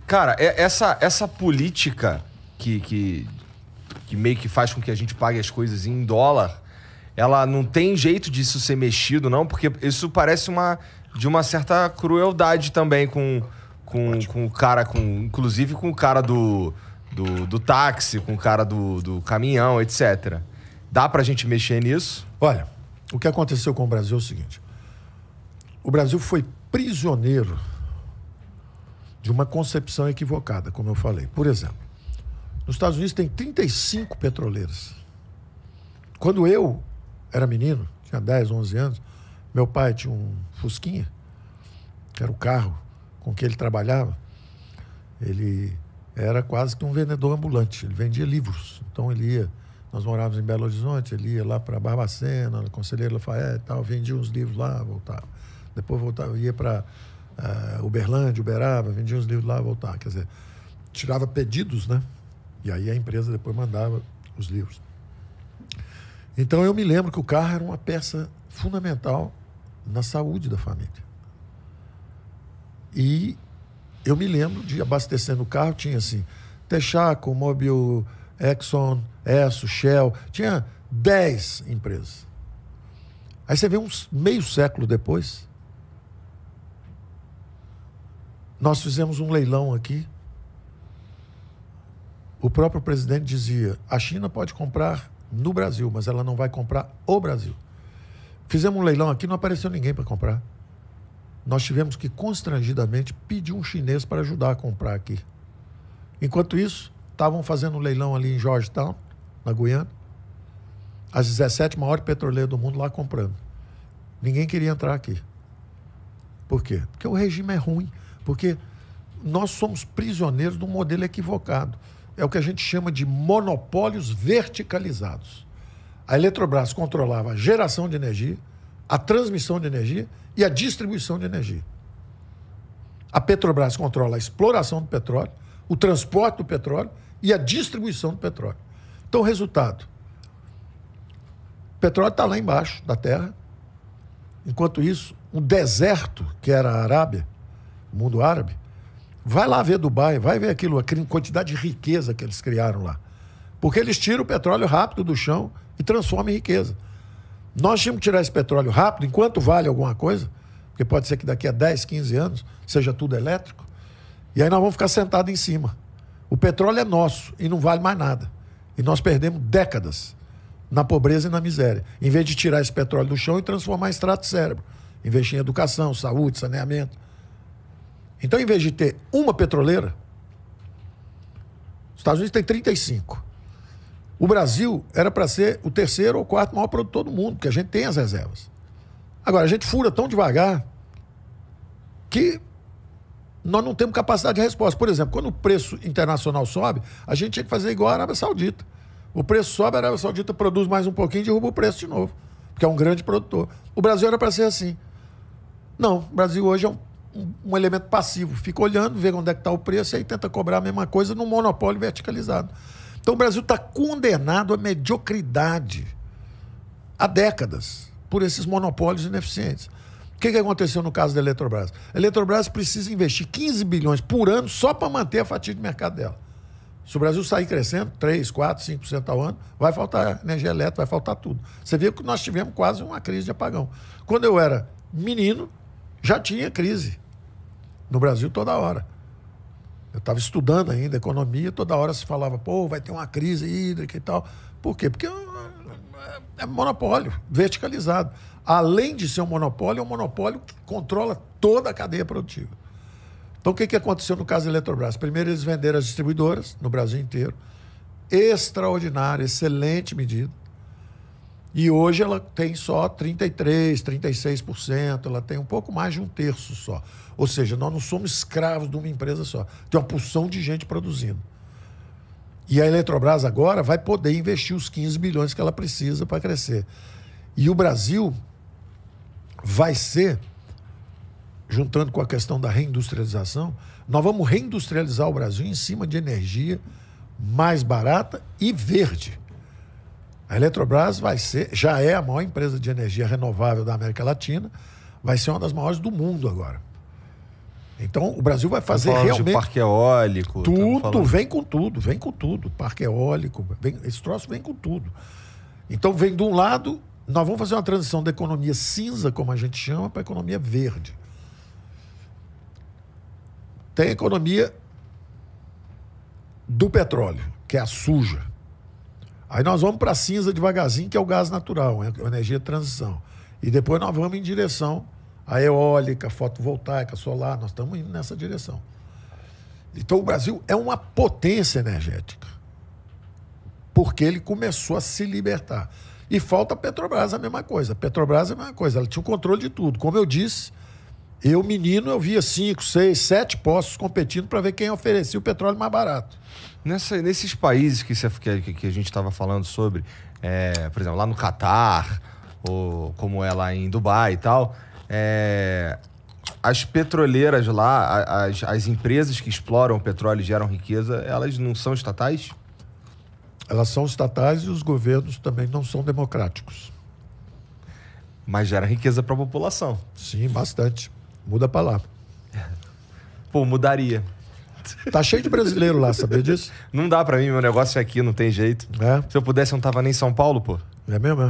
Cara, essa política que meio que faz com que a gente pague as coisas em dólar, ela não tem jeito disso ser mexido, não? Porque isso parece de uma certa crueldade também com o cara, inclusive com o cara do táxi, com o cara do caminhão, etc. Dá pra gente mexer nisso? Olha, o que aconteceu com o Brasil é o seguinte. O Brasil foi prisioneiro de uma concepção equivocada, como eu falei. Por exemplo, nos Estados Unidos tem 35 petroleiras. Quando eu era menino, tinha 10, 11 anos, meu pai tinha um Fusquinha, que era o carro com que ele trabalhava. Ele era quase que um vendedor ambulante, ele vendia livros. Então ele ia, nós morávamos em Belo Horizonte, ele ia lá para Barbacena, Conselheiro Lafayette e tal, vendia uns livros lá, voltava. Depois voltava, ia para Uberlândia, Uberaba, vendia uns livros lá, voltava. Quer dizer, tirava pedidos, né? E aí a empresa depois mandava os livros. Então eu me lembro que o carro era uma peça fundamental na saúde da família. E eu me lembro de abastecer no carro, tinha assim, Texaco, Mobil, Exxon, Esso, Shell, tinha 10 empresas. Aí você vê uns meio século depois, nós fizemos um leilão aqui. O próprio presidente dizia, a China pode comprar no Brasil, mas ela não vai comprar o Brasil. Fizemos um leilão aqui, não apareceu ninguém para comprar. Nós tivemos que, constrangidamente, pedir um chinês para ajudar a comprar aqui. Enquanto isso, estavam fazendo um leilão ali em Georgetown, na Guiana, as 17 maiores petroleiras do mundo lá comprando. Ninguém queria entrar aqui. Por quê? Porque o regime é ruim. Porque nós somos prisioneiros de um modelo equivocado. É o que a gente chama de monopólios verticalizados. A Eletrobras controlava a geração de energia, a transmissão de energia e a distribuição de energia. A Petrobras controla a exploração do petróleo, o transporte do petróleo e a distribuição do petróleo. Então, o resultado: o petróleo está lá embaixo da terra. Enquanto isso, um deserto, que era a Arábia, o mundo árabe, vai lá ver Dubai, vai ver aquilo, a quantidade de riqueza que eles criaram lá. Porque eles tiram o petróleo rápido do chão e transformam em riqueza. Nós tínhamos que tirar esse petróleo rápido, enquanto vale alguma coisa, porque pode ser que daqui a 10, 15 anos seja tudo elétrico, e aí nós vamos ficar sentados em cima. O petróleo é nosso e não vale mais nada. E nós perdemos décadas na pobreza e na miséria, em vez de tirar esse petróleo do chão e transformar em extrato de cérebro, investir em educação, saúde, saneamento. Então, em vez de ter uma petroleira, os Estados Unidos tem 35. O Brasil era para ser o terceiro ou quarto maior produtor do mundo, porque a gente tem as reservas. Agora, a gente fura tão devagar que nós não temos capacidade de resposta. Por exemplo, quando o preço internacional sobe, a gente tinha que fazer igual a Arábia Saudita. O preço sobe, a Arábia Saudita produz mais um pouquinho e derruba o preço de novo, porque é um grande produtor. O Brasil era para ser assim. Não, o Brasil hoje é um elemento passivo. Fica olhando, vê onde é que está o preço e aí tenta cobrar a mesma coisa num monopólio verticalizado. Então o Brasil está condenado à mediocridade há décadas por esses monopólios ineficientes. O que aconteceu no caso da Eletrobras? A Eletrobras precisa investir 15 bilhões por ano só para manter a fatia de mercado dela. Se o Brasil sair crescendo 3, 4, 5% ao ano, vai faltar energia elétrica, vai faltar tudo. Você viu que nós tivemos quase uma crise de apagão. Quando eu era menino, já tinha crise no Brasil toda hora. Eu estava estudando ainda economia, toda hora se falava, pô, vai ter uma crise hídrica e tal. Por quê? Porque é monopólio verticalizado. Além de ser um monopólio, é um monopólio que controla toda a cadeia produtiva. Então, o que aconteceu no caso da Eletrobras? Primeiro, eles venderam as distribuidoras no Brasil inteiro. Extraordinária, excelente medida. E hoje ela tem só 33%, 36%, ela tem um pouco mais de um terço só. Ou seja, nós não somos escravos de uma empresa só. Tem uma porção de gente produzindo. E a Eletrobras agora vai poder investir os 15 bilhões que ela precisa para crescer. E o Brasil vai ser, juntando com a questão da reindustrialização, nós vamos reindustrializar o Brasil em cima de energia mais barata e verde. A Eletrobras vai ser, já é a maior empresa de energia renovável da América Latina, vai ser uma das maiores do mundo agora. Então, o Brasil vai fazer falando realmente... de parque eólico. Tudo, vem com tudo, vem com tudo. Parque eólico, esse troço vem com tudo. Então, vem de um lado, nós vamos fazer uma transição da economia cinza, como a gente chama, para a economia verde. Tem a economia do petróleo, que é a suja. Aí nós vamos para a cinza devagarzinho, que é o gás natural, a energia de transição. E depois nós vamos em direção à eólica, fotovoltaica, solar. Nós estamos indo nessa direção. Então o Brasil é uma potência energética, porque ele começou a se libertar. E falta a Petrobras a mesma coisa. A Petrobras é a mesma coisa, ela tinha o controle de tudo. Como eu disse, eu via 5, 6, 7 postos competindo para ver quem oferecia o petróleo mais barato. Nesses países que a gente estava falando sobre, por exemplo, lá no Catar, ou como é lá em Dubai e tal, as petroleiras lá, as empresas que exploram o petróleo e geram riqueza, elas não são estatais? Elas são estatais e os governos também não são democráticos. Mas gera riqueza para a população. Sim, bastante. Muda para lá. Pô, mudaria. Tá cheio de brasileiro lá, sabia disso? Não dá para mim, meu negócio é aqui, não tem jeito. Se eu pudesse, eu não tava nem em São Paulo, pô. É mesmo?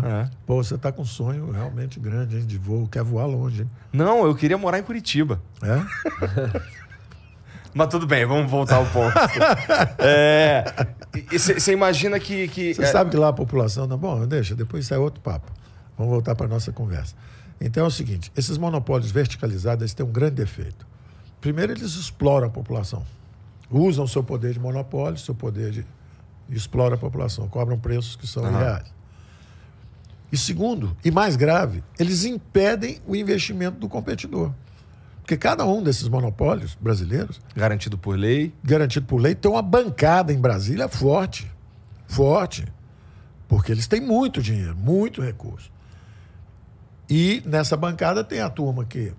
Pô, você tá com um sonho realmente grande, hein, de voo. Quer voar longe, hein? Não, eu queria morar em Curitiba. Mas tudo bem, vamos voltar ao ponto. Você imagina que... Você sabe que lá a população... Não, bom, deixa, depois isso é outro papo. Vamos voltar para nossa conversa. Então é o seguinte, esses monopólios verticalizados eles têm um grande defeito. Primeiro, eles exploram a população. Usam o seu poder de monopólio, seu poder de... exploram a população, cobram preços que são irreais. E segundo, e mais grave, eles impedem o investimento do competidor. Porque cada um desses monopólios brasileiros... Garantido por lei, tem uma bancada em Brasília forte. Forte. Porque eles têm muito dinheiro, muito recurso. E nessa bancada tem a turma que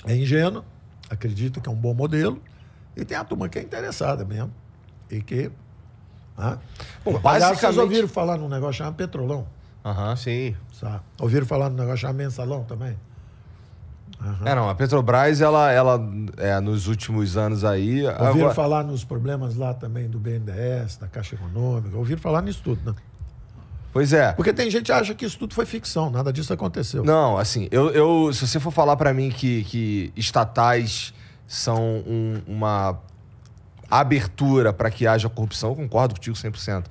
é ingênua, acredita que é um bom modelo, e tem a turma que é interessada mesmo. E que... Bom, basicamente... Vocês ouviram falar num negócio chamado Petrolão? Sim. Sabe? Ouviram falar num negócio chamado Mensalão também? Não, a Petrobras, ela nos últimos anos aí... Ouviram falar nos problemas lá também do BNDES, da Caixa Econômica? Ouviram falar nisso tudo, né? Pois é. Porque tem gente que acha que isso tudo foi ficção, nada disso aconteceu. Não, assim, se você for falar pra mim que estatais são uma abertura para que haja corrupção, eu concordo contigo 100%.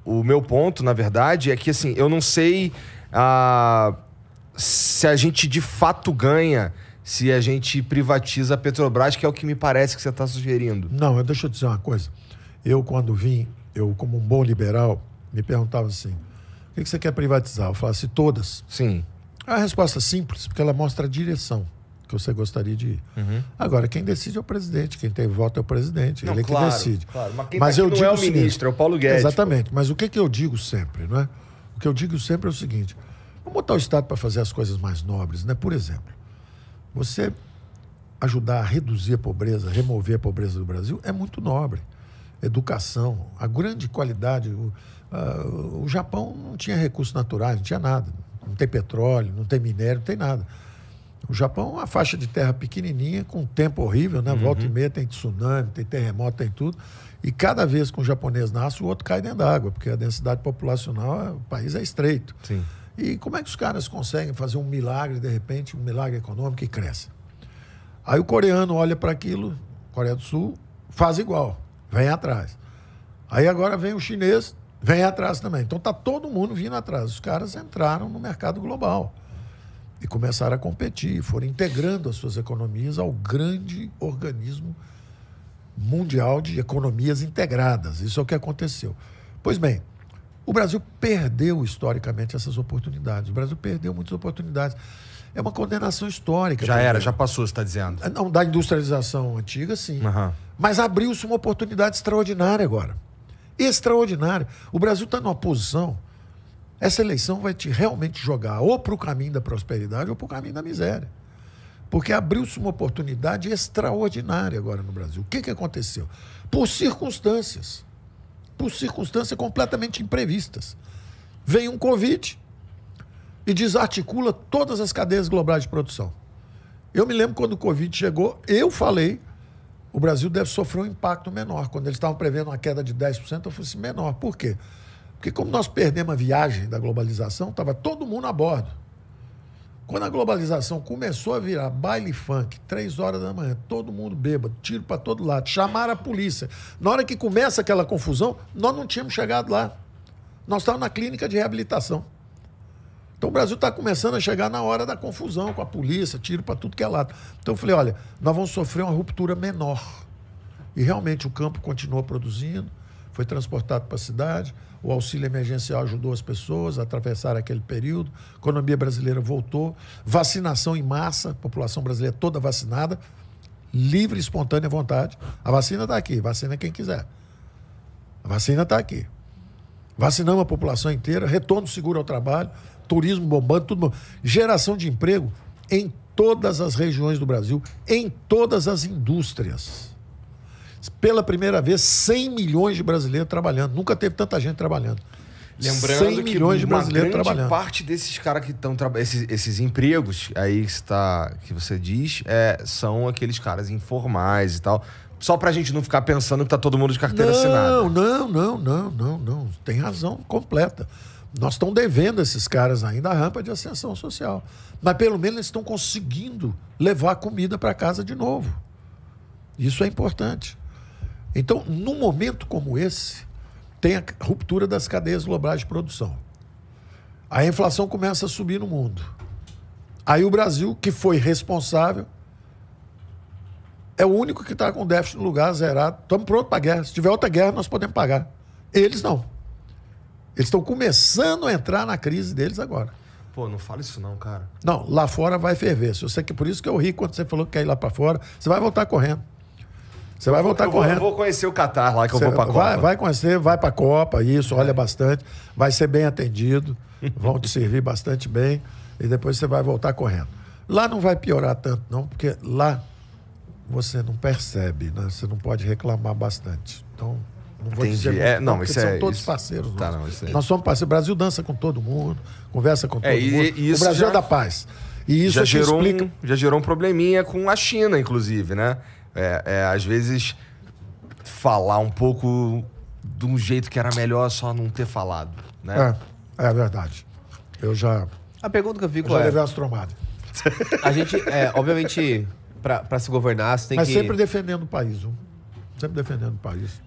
O meu ponto, na verdade, é que, assim, eu não sei se a gente de fato ganha se a gente privatiza a Petrobras, que é o que me parece que você está sugerindo. Não, deixa eu dizer uma coisa. Eu, quando vim, como um bom liberal, me perguntava assim, o que você quer privatizar? Eu falava assim, todas. Sim. A resposta é simples, porque ela mostra a direção que você gostaria de ir. Agora, quem decide é o presidente, quem tem voto é o presidente, ele é que decide. Claro. Mas quem não é o ministro, é o Paulo Guedes. Exatamente, mas o que eu digo sempre, não é? O que eu digo sempre é o seguinte, vamos botar o Estado para fazer as coisas mais nobres, né? Por exemplo, você ajudar a reduzir a pobreza, remover a pobreza do Brasil é muito nobre. Educação, a grande qualidade... O Japão não tinha recursos naturais, não tinha nada. Não tem petróleo, não tem minério, não tem nada. O Japão é uma faixa de terra pequenininha, com um tempo horrível, né? Volta e meia tem tsunami, tem terremoto, tem tudo. E cada vez que um japonês nasce, o outro cai dentro d'água, porque a densidade populacional, o país é estreito. Sim. E como é que os caras conseguem fazer um milagre, de repente, um milagre econômico e cresce? Aí o coreano olha para aquilo, Coreia do Sul, faz igual, vem atrás. Aí agora vem o chinês, vem atrás também. Então está todo mundo vindo atrás. Os caras entraram no mercado global e começaram a competir, foram integrando as suas economias ao grande organismo mundial de economias integradas. Isso é o que aconteceu. Pois bem, o Brasil perdeu historicamente essas oportunidades. O Brasil perdeu muitas oportunidades. É uma condenação histórica. Já passou, você está dizendo. Não, da industrialização antiga, sim. Mas abriu-se uma oportunidade extraordinária agora. Extraordinária. O Brasil está numa posição... Essa eleição vai te realmente jogar ou para o caminho da prosperidade ou para o caminho da miséria. Porque abriu-se uma oportunidade extraordinária agora no Brasil. O que aconteceu? Por circunstâncias completamente imprevistas. Vem um Covid e desarticula todas as cadeias globais de produção. Eu me lembro quando o Covid chegou, eu falei, o Brasil deve sofrer um impacto menor. Quando eles estavam prevendo uma queda de 10%, eu falei assim, menor. Por quê? Porque como nós perdemos a viagem da globalização, estava todo mundo a bordo. Quando a globalização começou a virar baile funk, 3 horas da manhã, todo mundo bêbado, tiro para todo lado, chamaram a polícia. Na hora que começa aquela confusão, nós não tínhamos chegado lá. Nós estávamos na clínica de reabilitação. Então o Brasil está começando a chegar na hora da confusão com a polícia, tiro para tudo que é lado. Então eu falei, olha, nós vamos sofrer uma ruptura menor. E realmente o campo continuou produzindo, foi transportado para a cidade, o auxílio emergencial ajudou as pessoas a atravessar aquele período, a economia brasileira voltou, vacinação em massa, a população brasileira toda vacinada, livre, espontânea vontade. A vacina está aqui, vacina quem quiser. A vacina está aqui. Vacinamos a população inteira, retorno seguro ao trabalho, turismo bombando, tudo bombando. Geração de emprego em todas as regiões do Brasil, em todas as indústrias. Pela primeira vez, 100 milhões de brasileiros trabalhando. Nunca teve tanta gente trabalhando. Lembrando 100 milhões de brasileiros trabalhando. Uma grande parte desses caras que estão trabalhando, esses empregos aí que você diz, são aqueles caras informais e tal. Só pra gente não ficar pensando que tá todo mundo de carteira assinada. Não. Tem razão completa. Nós estamos devendo a esses caras ainda a rampa de ascensão social. Mas pelo menos eles estão conseguindo levar comida para casa de novo. Isso é importante. Então, num momento como esse, tem a ruptura das cadeias globais de produção. A inflação começa a subir no mundo. Aí o Brasil, que foi responsável, é o único que está com déficit no lugar, zerado. Estamos prontos para a guerra. Se tiver outra guerra, nós podemos pagar. Eles não. Eles estão começando a entrar na crise deles agora. Pô, não fala isso não, cara. Não, lá fora vai ferver. Por isso que eu ri quando você falou que quer ir lá para fora. Você vai voltar correndo. Você vai voltar correndo. Eu vou conhecer o Catar lá, que eu vou para a Copa. Vai conhecer, vai para a Copa, isso, olha bastante. Vai ser bem atendido, vão te servir bastante bem e depois você vai voltar correndo. Lá não vai piorar tanto, não, porque lá você não percebe, né? Você não pode reclamar bastante. Então, não vou dizer muito, não, porque são todos parceiros. Tá, nós somos parceiros. O Brasil dança com todo mundo, conversa com todo mundo. O Brasil é da paz. E isso já gerou um probleminha com a China, inclusive, né? Às vezes, falar um pouco de um jeito que era melhor só não ter falado, né? É verdade. A pergunta que eu fico já levei umas tromadas. A gente, obviamente, para se governar, você tem Mas que... sempre defendendo o país, viu? Sempre defendendo o país.